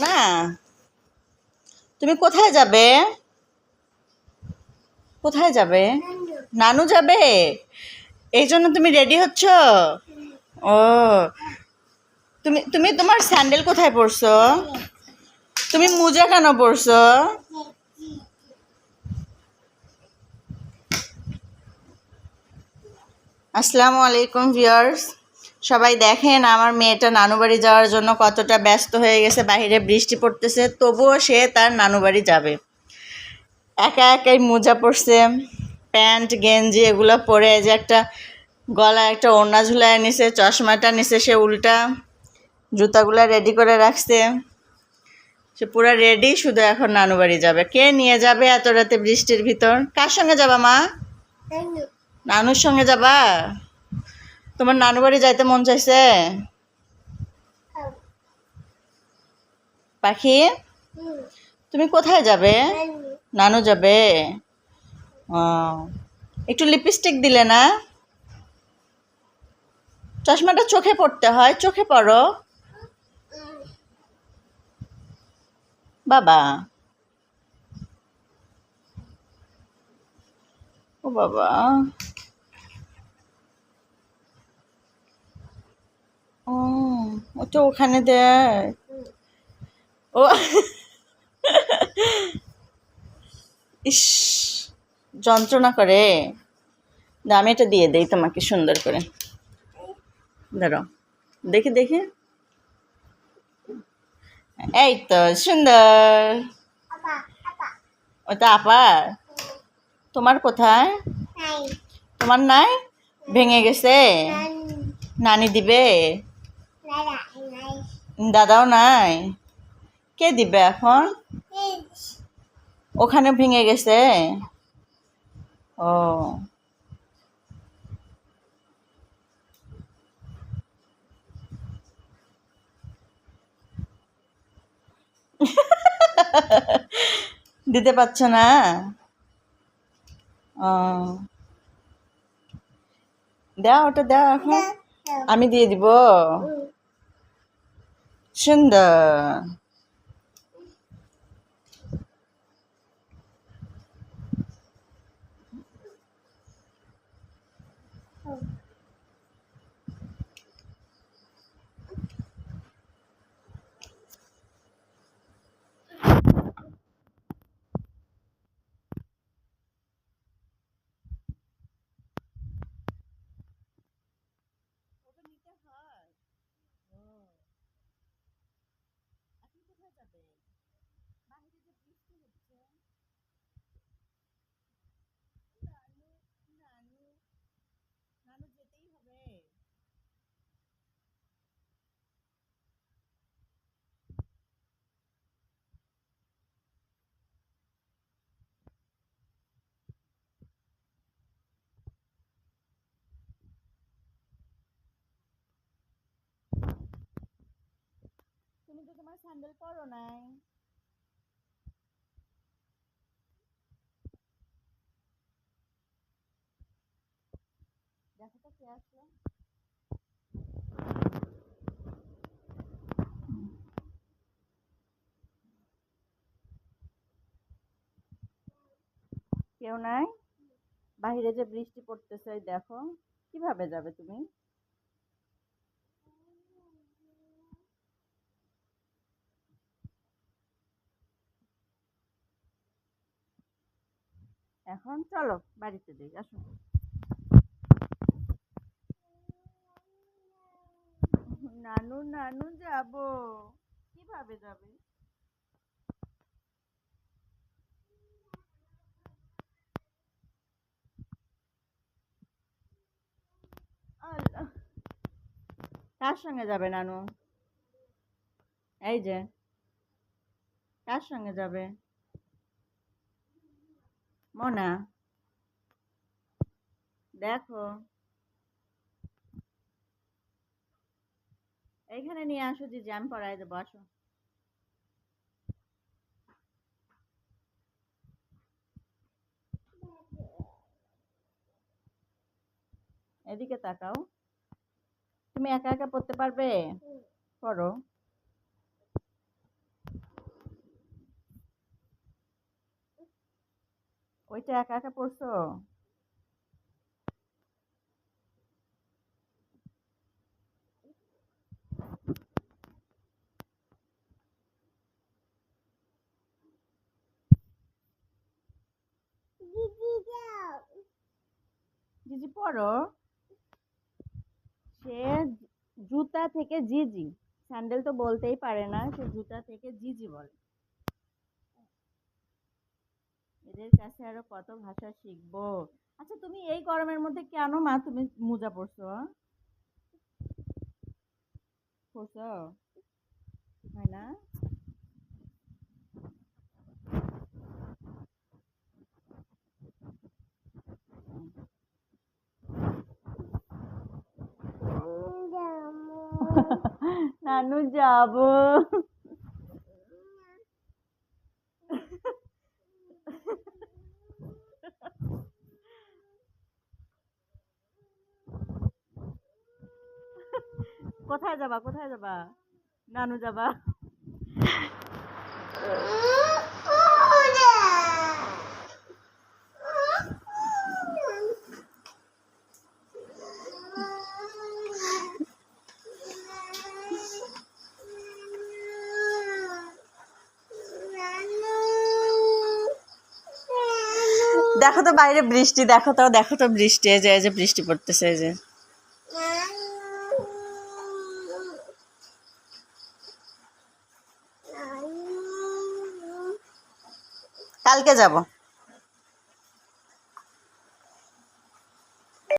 না, তুমি কোথায় যাবে? কোথায় যাবে? নানু যাবে? এই জন্য তুমি রেডি হচ্ছ? ও, তুমি তুমি তোমার স্যান্ডেল কোথায় পরছো? তুমি মোজা কেন পরছো? আসসালামু আলাইকুম ভিউয়ার্স। সবাই দেখেন আমার মেয়েটা নানু বাড়ি যাওয়ার জন্য কতটা ব্যস্ত হয়ে গেছে। বাইরে বৃষ্টি পড়তেছে, তবুও সে তার নানু বাড়ি যাবে। একা একাই মোজা পরছে, প্যান্ট গেঞ্জি এগুলো পরে, এই যে একটা গলায় একটা ওড়না ঝুলায় নিছে, চশমাটা নিছে সে উল্টা, জুতাগুলা রেডি করে রাখছে। সে পুরো রেডি, শুধু এখন নানু বাড়ি যাবে। কে নিয়ে যাবে এত রাতে বৃষ্টির ভিতর? কার সঙ্গে যাবা মা? নানুর সঙ্গে যাবা? তোমার নানু বাড়ি যাইতে মন চাইছে? পাখি, তুমি কোথায় যাবে? নানু যাবে? ও, একটু লিপস্টিক দিলে না? চশমাটা চোখে পড়তে হয়, চোখে পড়ো বাবা। ও বাবা, ও, ও তো ওখানে দেয়। ও ইস, যন্ত্রণা করে। না, আমি এটা দিয়ে দেই তোমাকে সুন্দর করে। ধরো, দেখি দেখি। এই তো সুন্দর। ওটা আপার? তোমার কোথায়? তোমার নাই? ভেঙে গেছে? নানি দিবে? দাদাও নাই? কে দিবে এখন? ওখানে ভেঙে গেছে? ও, দিতে পারছো না? ও, দাও, ওটা দাও এখন। আমি দিয়ে দিব? সুন্দর। তুমি তো তোমার স্যান্ডেল পরো নাই। দেখো তো কে আসলো। কেউ নাই? বাইরে যে বৃষ্টি পড়তেছে, এই দেখো। কিভাবে যাবে তুমি? এখন চলো বাড়িতে যাই, আসো। নানু নানু যাবো। কিভাবে যাবে? আল্লাহ, কার সঙ্গে যাবে নানু? এই যে, কার সঙ্গে যাবে? মনা, দেখো, এইখানে নিয়ে আসো যে জ্যাম পড়ায় দেবো, আসো। এদিকে তাকাও। তুমি একা একা পড়তে পারবে? পড়ো। ওইটা একা একা পড়ছো? জিজি পড়ো। সে জুতা থেকে জিজি, স্যান্ডেল তো বলতেই পারে না, সে জুতা থেকে জিজি বলে। এদের কাছে আরো কত ভাষা শিখবো। আচ্ছা তুমি এই গরমের মধ্যে কেন মা তুমি মোজা পরছো? পরছো হয় না? নানু যাবো। কোথায় যাবা, কোথায় যাবা? নানু যাবা? দেখো তো বাইরে বৃষ্টি, দেখো তো, দেখো তো বৃষ্টি, এই যে বৃষ্টি পড়তেছে, এই যে। কালকে যাব।